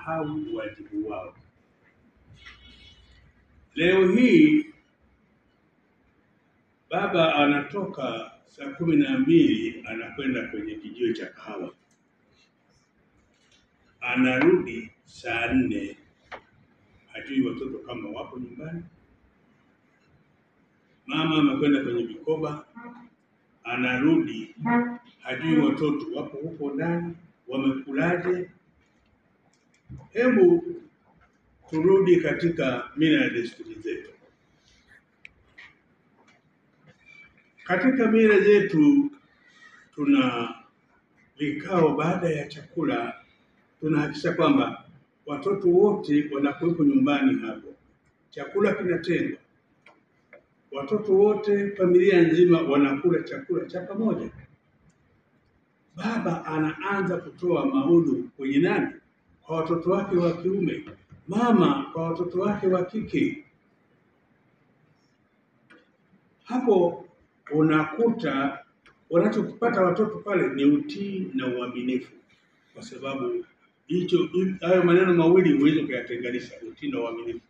wanasahau wajibu wao. Leo hii baba anatoka saa 12 anakwenda kwenye kijiwe cha kahawa, anarudi saa 4, hajui watoto kama wapo nyumbani. Mama amekwenda kwenye vikoba, anarudi hajui watoto wapo huko ndani wamekulaje. Hebu turudi katika mila na desturi zetu. Katika mila zetu tuna vikao baada ya chakula, tunahakikisha kwamba watoto wote wanakuwepo nyumbani hapo. Chakula kinatengwa. Watoto wote, familia nzima wanakula chakula cha pamoja. Baba anaanza kutoa maono kwenye nani? Kwa watoto wake wa kiume. Mama kwa watoto wake wa kike. Hapo unakuta wanachokipata watoto pale ni utii na uaminifu, kwa sababu hayo maneno mawili huwezi kuyatenganisha, utii na uaminifu.